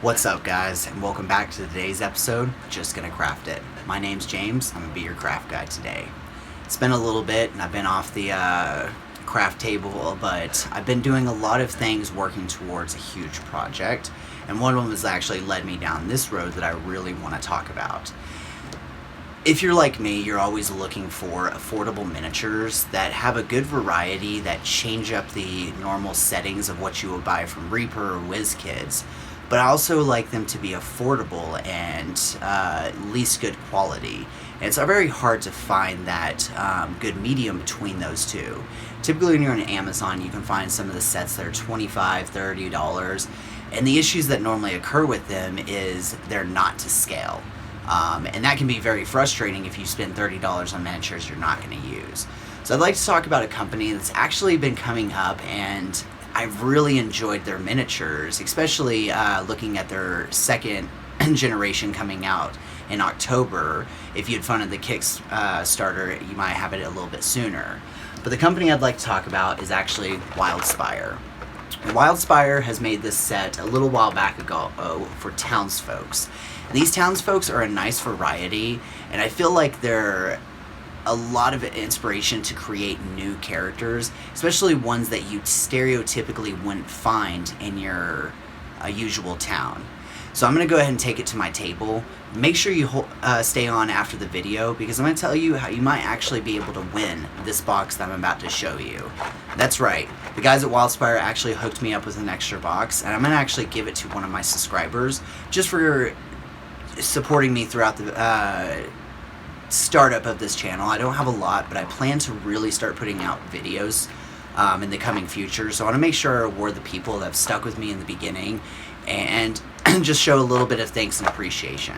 What's up, guys, and welcome back to today's episode, Just Gonna Craft It. My name's James. I'm gonna be your craft guide today. It's been a little bit, and I've been off the craft table, but I've been doing a lot of things working towards a huge project, and one of them has actually led me down this road that I really want to talk about. If you're like me, you're always looking for affordable miniatures that have a good variety, that change up the normal settings of what you would buy from Reaper or WizKids, but I also like them to be affordable and at least good quality. And it's very hard to find that good medium between those two. Typically when you're on Amazon, you can find some of the sets that are $25, $30, and the issues that normally occur with them is they're not to scale. And that can be very frustrating if you spend $30 on miniatures you're not going to use. So I'd like to talk about a company that's actually been coming up, and I've really enjoyed their miniatures, especially looking at their second generation coming out in October. If you'd funded the Kickstarter, you might have it a little bit sooner. But the company I'd like to talk about is actually Wildspire. Wildspire has made this set a little while back ago for Townsfolk. These Townsfolk are a nice variety, and I feel like they're a lot of inspiration to create new characters, especially ones that you stereotypically wouldn't find in your usual town. So I'm going to go ahead and take it to my table. Make sure you stay on after the video, because I'm going to tell you how you might actually be able to win this box that I'm about to show you. That's right, the guys at Wildspire actually hooked me up with an extra box, and I'm going to actually give it to one of my subscribers just for supporting me throughout the startup of this channel. I don't have a lot, but I plan to really start putting out videos in the coming future, so I want to make sure I reward the people that have stuck with me in the beginning and just show a little bit of thanks and appreciation.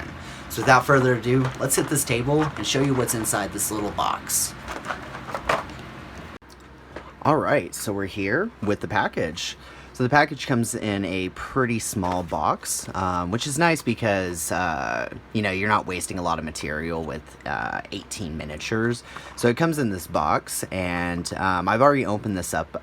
So without further ado, let's hit this table and show you what's inside this little box. Alright, so we're here with the package. So the package comes in a pretty small box, which is nice because, you know, you're not wasting a lot of material with 18 miniatures. So it comes in this box, and I've already opened this up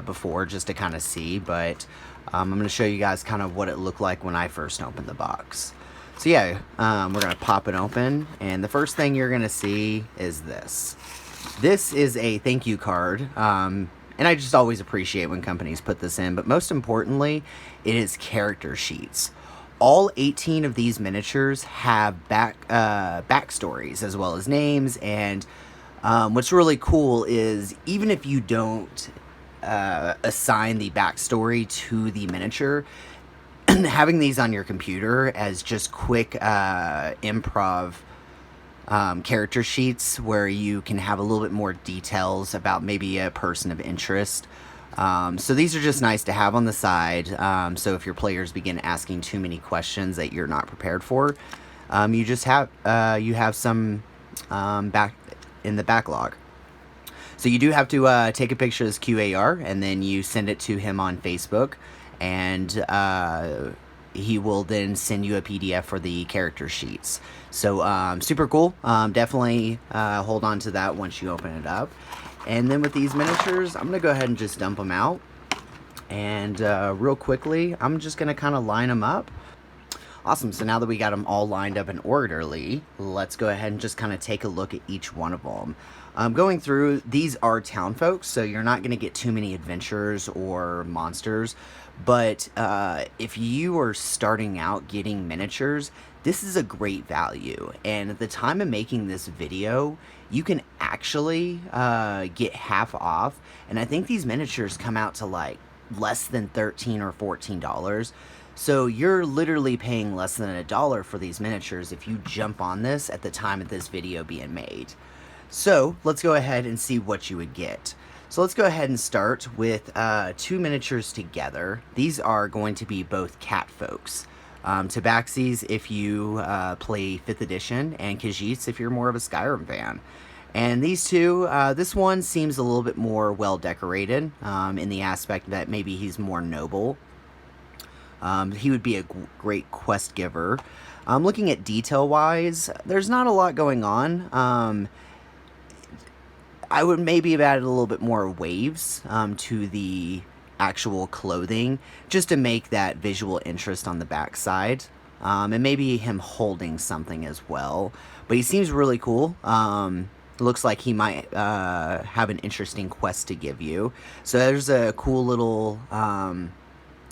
before just to kind of see, but I'm going to show you guys kind of what it looked like when I first opened the box. So yeah, we're going to pop it open, and the first thing you're going to see is this. This is a thank you card. And I just always appreciate when companies put this in, but most importantly, it is character sheets. All 18 of these miniatures have backstories as well as names, and what's really cool is even if you don't assign the backstory to the miniature, having these on your computer as just quick improv character sheets where you can have a little bit more details about maybe a person of interest. So these are just nice to have on the side, so if your players begin asking too many questions that you're not prepared for, you just have some back in the backlog. So you do have to take a picture of this QAR, and then you send it to him on Facebook, and he will then send you a PDF for the character sheets. So super cool. Definitely hold on to that once you open it up. And then with these miniatures, I'm going to go ahead and just dump them out. And real quickly, I'm just going to kind of line them up. Awesome. So now that we got them all lined up and orderly, let's go ahead and just kind of take a look at each one of them. Going through, these are Townsfolk, so you're not going to get too many adventures or monsters. But if you are starting out getting miniatures, this is a great value. And at the time of making this video, you can actually get half off. And I think these miniatures come out to like less than $13 or $14. So you're literally paying less than $1 for these miniatures if you jump on this at the time of this video being made. So let's go ahead and see what you would get. So let's go ahead and start with two miniatures together. These are going to be both Catfolks. Tabaxis if you play 5th edition, and Khajiits if you're more of a Skyrim fan. And these two, this one seems a little bit more well decorated in the aspect that maybe he's more noble. He would be a great quest giver. Looking at detail wise, there's not a lot going on. I would maybe have added a little bit more waves to the actual clothing, just to make that visual interest on the backside. And maybe him holding something as well. But he seems really cool. Looks like he might have an interesting quest to give you. So there's a cool little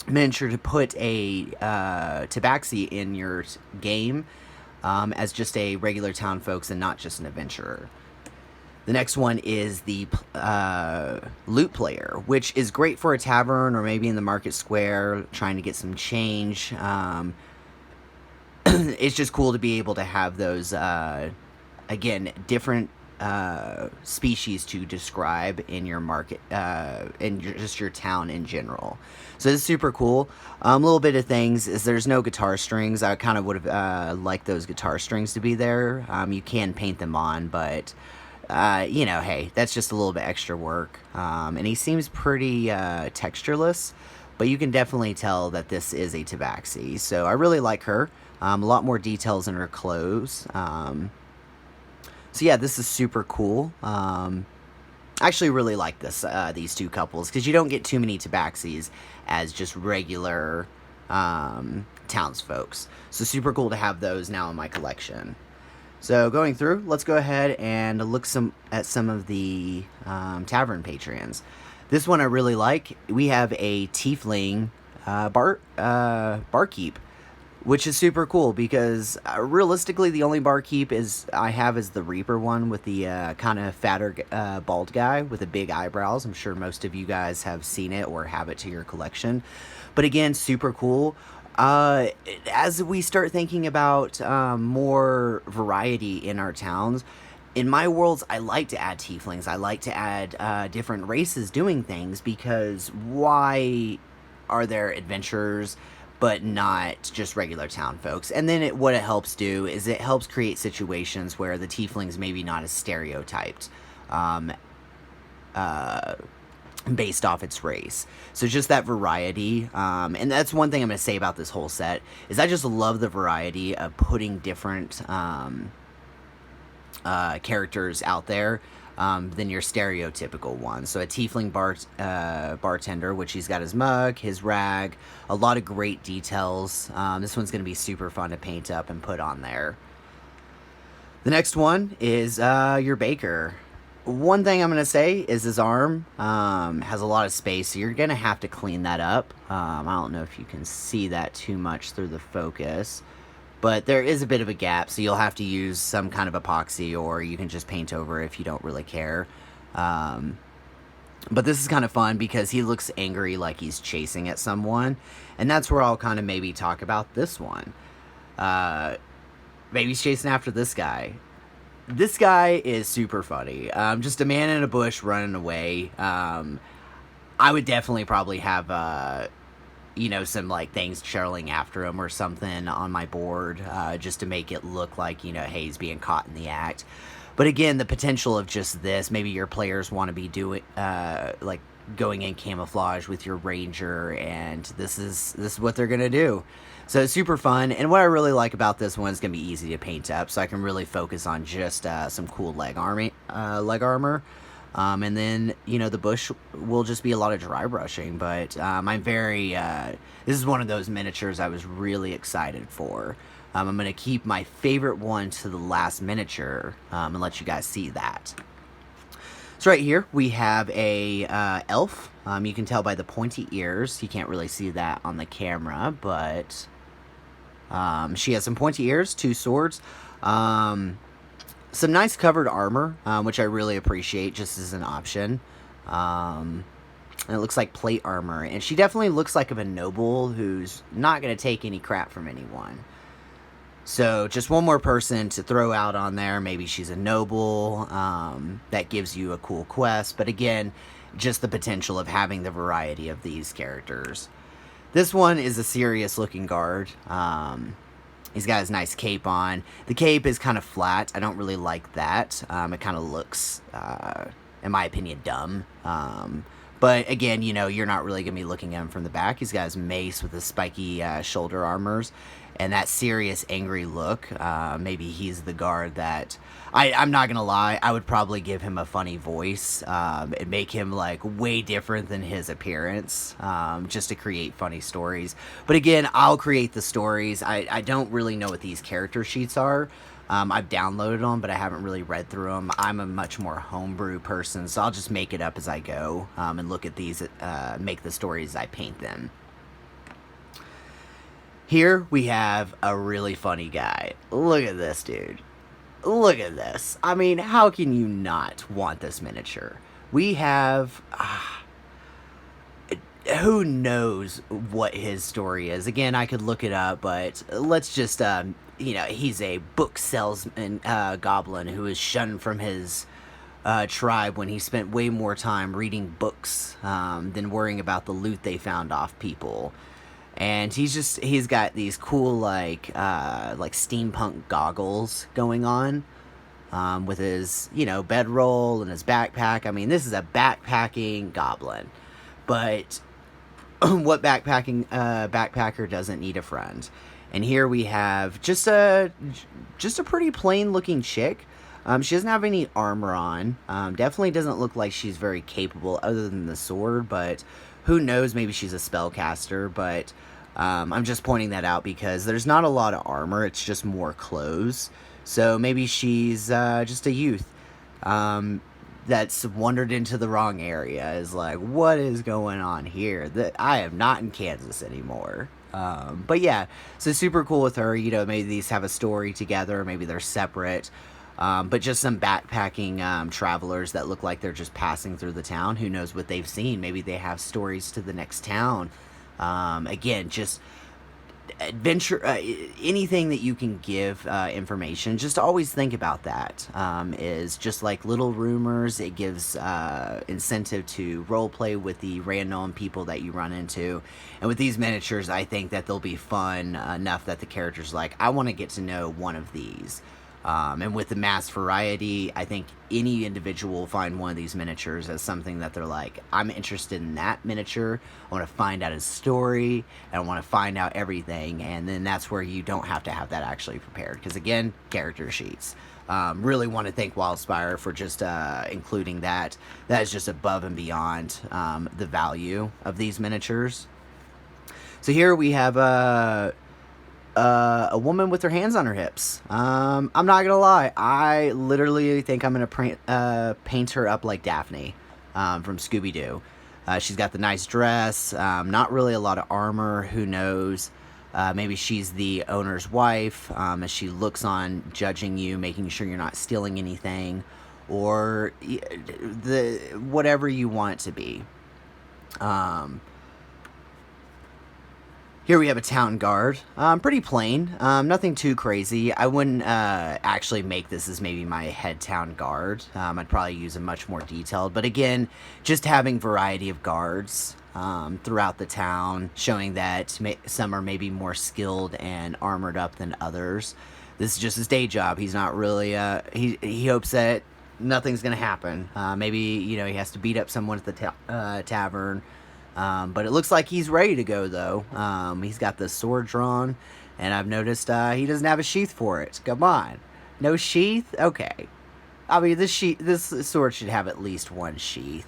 miniature to put a tabaxi in your game as just a regular town folks and not just an adventurer. The next one is the loot player, which is great for a tavern or maybe in the market square trying to get some change. It's just cool to be able to have those, again, different species to describe in your market, in just your town in general. So this is super cool. A little bit of things is there's no guitar strings. I kind of would have liked those guitar strings to be there. You can paint them on, but you know, hey, that's just a little bit extra work. And he seems pretty textureless, but you can definitely tell that this is a tabaxi. So I really like her. A lot more details in her clothes. So yeah, this is super cool. I actually really like this these two couples because you don't get too many tabaxis as just regular townsfolks. So super cool to have those now in my collection. So going through, let's go ahead and look at some of the Tavern patrons. This one I really like. We have a tiefling barkeep, which is super cool because realistically the only barkeep I have is the Reaper one with the kind of fatter bald guy with the big eyebrows. I'm sure most of you guys have seen it or have it to your collection. But again, super cool. As we start thinking about more variety in our towns, in my worlds, I like to add tieflings. I like to add different races doing things because why are there adventurers but not just regular town folks? And then what it helps do is it helps create situations where the tiefling's maybe not as stereotyped based off its race. So just that variety, and that's one thing I'm going to say about this whole set, is I just love the variety of putting different characters out there than your stereotypical one. So a tiefling bartender, which he's got his mug, his rag, a lot of great details. This one's going to be super fun to paint up and put on there. The next one is your baker. One thing I'm going to say is his arm has a lot of space, so you're going to have to clean that up. I don't know if you can see that too much through the focus, but there is a bit of a gap, so you'll have to use some kind of epoxy, or you can just paint over if you don't really care. But this is kind of fun because he looks angry, like he's chasing at someone, and that's where I'll kind of maybe talk about this one. Maybe he's chasing after this guy. This guy is super funny. Just a man in a bush running away. I would definitely probably have, you know, some like things trailing after him or something on my board, just to make it look like, you know, hey, he's being caught in the act. But again, the potential of just this, maybe your players want to be doing, like going in camouflage with your ranger, and this is what they're gonna do. So it's super fun, and what I really like about this one is gonna be easy to paint up, so I can really focus on just some cool leg armor. And then, you know, the bush will just be a lot of dry brushing, but I'm very, this is one of those miniatures I was really excited for. I'm going to keep my favorite one to the last miniature and let you guys see that. So right here we have a elf. You can tell by the pointy ears. You can't really see that on the camera, but she has some pointy ears, 2 swords. Some nice covered armor, which I really appreciate just as an option. And it looks like plate armor. And she definitely looks like a noble who's not going to take any crap from anyone. So just one more person to throw out on there. Maybe she's a noble. That gives you a cool quest. But again, just the potential of having the variety of these characters. This one is a serious looking guard. He's got his nice cape on. The cape is kind of flat. I don't really like that. It kind of looks, in my opinion, dumb. But again, you're not really going to be looking at him from the back. He's got his mace with his spiky shoulder armors and that serious, angry look. Maybe he's the guard that... I'm not going to lie, I would probably give him a funny voice and make him, like, way different than his appearance, just to create funny stories. But again, I'll create the stories. I don't really know what these character sheets are. I've downloaded them, but I haven't really read through them. I'm a much more homebrew person, so I'll just make it up as I go and look at these, make the stories as I paint them. Here we have a really funny guy. Look at this, dude. Look at this. I mean, how can you not want this miniature? We have... who knows what his story is? Again, I could look it up, but let's just... he's a book salesman goblin who is shunned from his tribe when he spent way more time reading books than worrying about the loot they found off people. And he's got these cool like steampunk goggles going on with his bedroll and his backpack. I mean, this is a backpacking goblin, but what backpacker doesn't need a friend? And here we have just a pretty plain looking chick. She doesn't have any armor on. Definitely doesn't look like she's very capable other than the sword, but who knows, maybe she's a spellcaster. But I'm just pointing that out because there's not a lot of armor, it's just more clothes. So maybe she's just a youth that's wandered into the wrong area, is like, what is going on here? I am not in Kansas anymore. But yeah, so super cool with her. Maybe these have a story together, maybe they're separate. But just some backpacking travelers that look like they're just passing through the town. Who knows what they've seen? Maybe they have stories to the next town. Again, just adventure, anything that you can give information, just always think about that. Is just like little rumors. It gives incentive to roleplay with the random people that you run into. And with these miniatures, I think that they'll be fun enough that the character's like, I want to get to know one of these. And with the mass variety, I think any individual will find one of these miniatures as something that they're like, I'm interested in that miniature, I want to find out his story, and I want to find out everything, and then that's where you don't have to have that actually prepared, because again, character sheets. Really want to thank Wildspire for just including that. That is just above and beyond the value of these miniatures. So here we have a woman with her hands on her hips. I'm not gonna lie, I literally think I'm gonna paint her up like Daphne from Scooby-Doo. She's got the nice dress, not really a lot of armor, who knows. Maybe she's the owner's wife, as she looks on, judging you, making sure you're not stealing anything, or whatever you want it to be. Here we have a town guard. Pretty plain. Nothing too crazy. I wouldn't actually make this as maybe my head town guard. I'd probably use a much more detailed. But again, just having variety of guards throughout the town, showing that some are maybe more skilled and armored up than others. This is just his day job. He's not really... he hopes that nothing's going to happen. Maybe, he has to beat up someone at the tavern. But it looks like he's ready to go, though. He's got the sword drawn, and I've noticed he doesn't have a sheath for it. Come on. No sheath? Okay. I mean, this sword should have at least one sheath.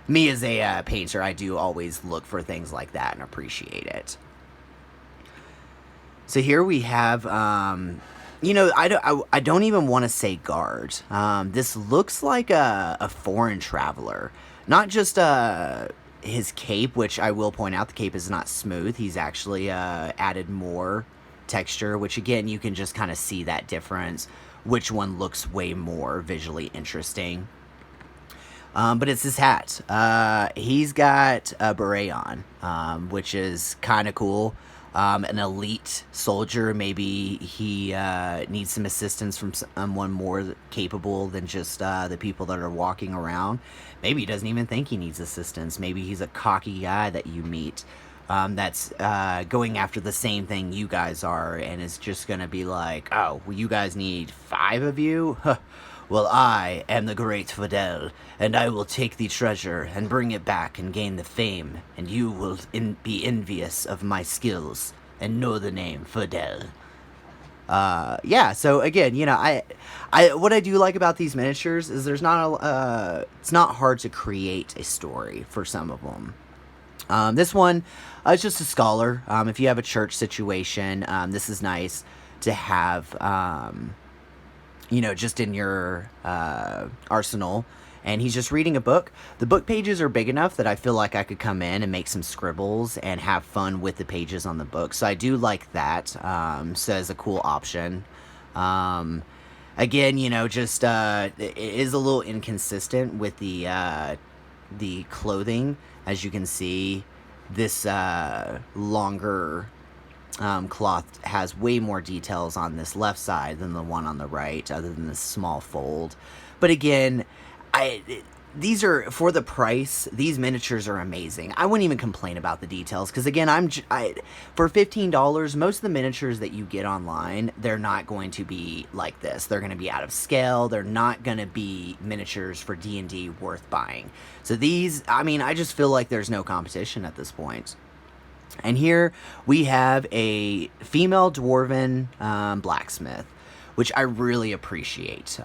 Me as a painter, I do always look for things like that and appreciate it. So here we have... I don't even want to say guard. This looks like a foreign traveler. Not just his cape, which I will point out, the cape is not smooth. He's actually added more texture, which again, you can just kind of see that difference, which one looks way more visually interesting. But it's his hat. He's got a beret on, which is kind of cool. An elite soldier, maybe he needs some assistance from someone more capable than just the people that are walking around. Maybe he doesn't even think he needs assistance. Maybe he's a cocky guy that you meet that's going after the same thing you guys are, and is just going to be like, oh, well, you guys need 5 of you? Huh. Well, I am the great Fidel, and I will take the treasure and bring it back and gain the fame, and you will be envious of my skills and know the name Fidel. Yeah, so again, what I do like about these miniatures is there's not it's not hard to create a story for some of them. This one, it's just a scholar. If you have a church situation, this is nice to have, just in your arsenal. And he's just reading a book. The book pages are big enough that I feel like I could come in and make some scribbles and have fun with the pages on the book. So I do like that. So as a cool option. Again, it is a little inconsistent with the clothing. As you can see, this longer cloth has way more details on this left side than the one on the right, other than this small fold. But again, these are, for the price, these miniatures are amazing. I wouldn't even complain about the details, because again, for $15, most of the miniatures that you get online, they're not going to be like this. They're going to be out of scale. They're not going to be miniatures for D&D worth buying. So these, I just feel like there's no competition at this point. And here we have a female dwarven blacksmith, which I really appreciate.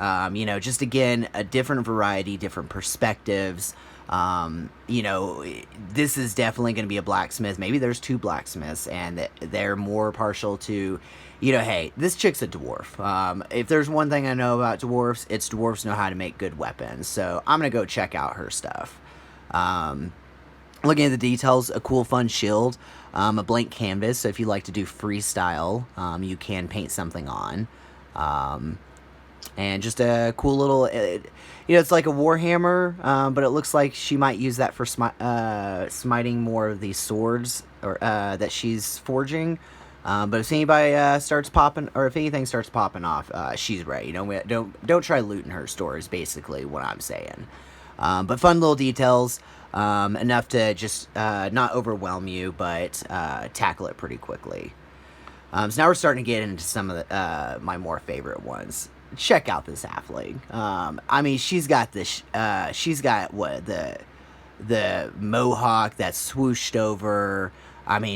Just again, a different variety, different perspectives. This is definitely going to be a blacksmith. Maybe there's two blacksmiths, and they're more partial to, hey, this chick's a dwarf. If there's one thing I know about dwarfs, it's dwarfs know how to make good weapons. So I'm going to go check out her stuff. Looking at the details, a cool, fun shield, a blank canvas. So if you like to do freestyle, you can paint something on. And just a cool little, it's like a warhammer, but it looks like she might use that for smiting more of these swords or that she's forging. But if anybody starts popping, or if anything starts popping off, she's ready. Don't try looting her store is basically what I'm saying. But fun little details, enough to just not overwhelm you, but tackle it pretty quickly. So now we're starting to get into some of my more favorite ones. Check out this halfling. She's got this. She's got the mohawk that's swooshed over.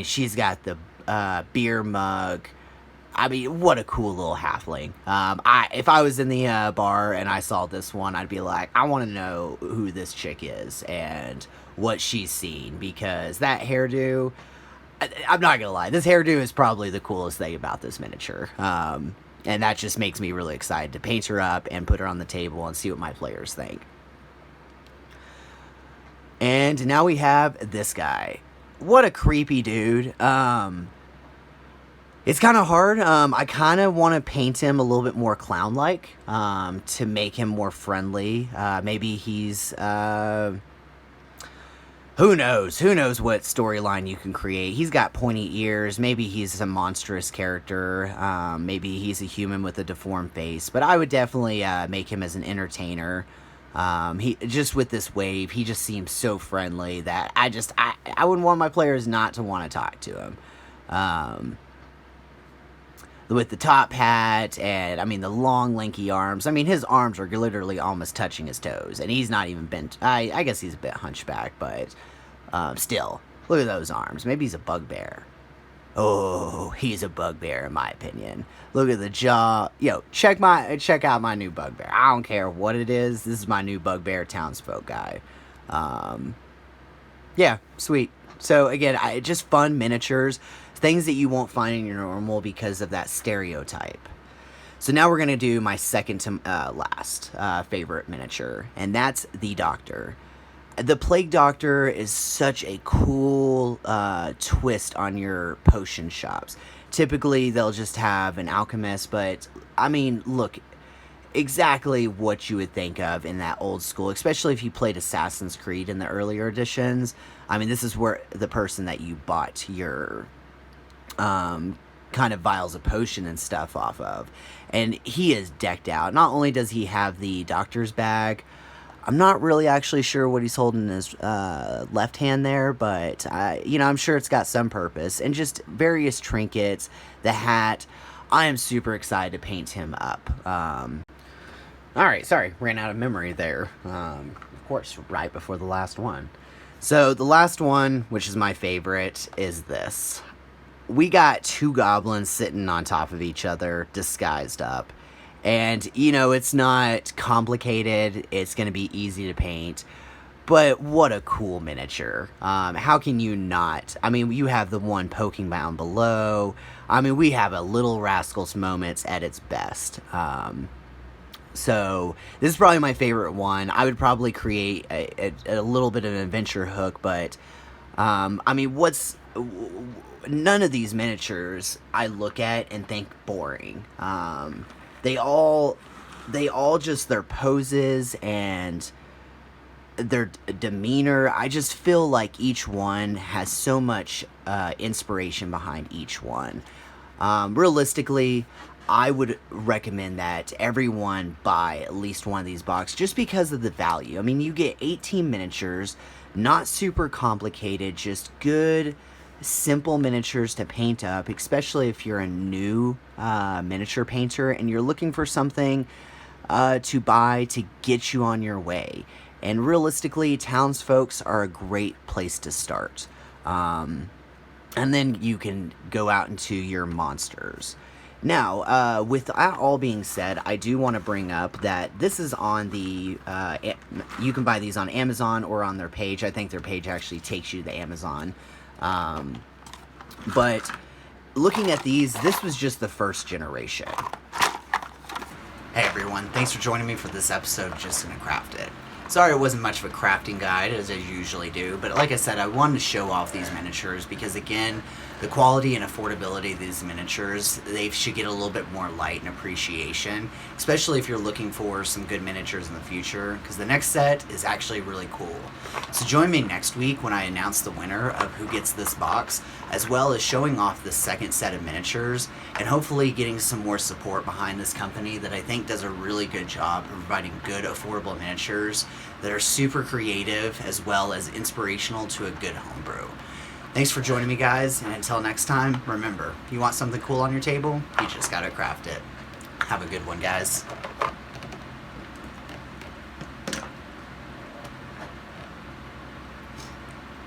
She's got the beer mug. What a cool little halfling. If I was in the bar and I saw this one, I'd be like, I want to know who this chick is and what she's seen, because that hairdo. I'm not gonna lie, this hairdo is probably the coolest thing about this miniature. And that just makes me really excited to paint her up and put her on the table and see what my players think. And now we have this guy. What a creepy dude. It's kind of hard. I kind of want to paint him a little bit more clown-like, to make him more friendly. Maybe he's... Who knows? Who knows what storyline you can create? He's got pointy ears. Maybe he's a monstrous character. Maybe he's a human with a deformed face. But I would definitely make him as an entertainer. He just with this wave, he just seems so friendly that I wouldn't want my players not to want to talk to him. With the top hat and, the long, lanky arms. His arms are literally almost touching his toes. And he's not even bent. I guess he's a bit hunchback, but still. Look at those arms. Maybe he's a bugbear. Oh, he's a bugbear in my opinion. Look at the jaw. Yo, check out my new bugbear. I don't care what it is. This is my new Bugbear Townsfolk guy. Yeah, sweet. So, again, just fun miniatures. Things that you won't find in your normal because of that stereotype. So now we're going to do my second to last favorite miniature, and that's the Doctor. The Plague Doctor is such a cool twist on your potion shops. Typically, they'll just have an alchemist, but, look, exactly what you would think of in that old school, especially if you played Assassin's Creed in the earlier editions. This is where the person that you bought your... kind of vials of potion and stuff off of. And he is decked out. Not only does he have the doctor's bag, I'm not really actually sure what he's holding in his left hand there, but I'm sure it's got some purpose. And just various trinkets, the hat. I am super excited to paint him up. Alright, sorry, ran out of memory there. Of course, right before the last one. So, the last one, which is my favorite, is this. We got 2 goblins sitting on top of each other, disguised up. And, you know, it's not complicated, it's going to be easy to paint. But what a cool miniature. How can you not? I mean, you have the one poking down below. I mean, we have a Little Rascals moments at its best. So, this is probably my favorite one. I would probably create a little bit of an adventure hook, but, I mean, none of these miniatures I look at and think boring. They all just, their poses and their demeanor, I just feel like each one has so much inspiration behind each one. Realistically, I would recommend that everyone buy at least one of these boxes just because of the value. I mean, you get 18 miniatures, not super complicated, just good, simple miniatures to paint up, especially if you're a new miniature painter and you're looking for something to buy to get you on your way. And realistically, Townsfolks are a great place to start. And then you can go out into your monsters. Now, with that all being said, I do want to bring up that this is on the, you can buy these on Amazon or on their page. I think their page actually takes you to Amazon. But looking at these, this was just the first generation. Hey everyone, thanks for joining me for this episode of Just Gonna Craft It. Sorry it wasn't much of a crafting guide, as I usually do, but like I said, I wanted to show off these miniatures because, again, the quality and affordability of these miniatures, they should get a little bit more light and appreciation, especially if you're looking for some good miniatures in the future, because the next set is actually really cool. So join me next week when I announce the winner of who gets this box, as well as showing off the second set of miniatures, and hopefully getting some more support behind this company that I think does a really good job of providing good, affordable miniatures that are super creative, as well as inspirational to a good homebrew. Thanks for joining me, guys, and until next time, remember, you want something cool on your table? You just gotta craft it. Have a good one, guys.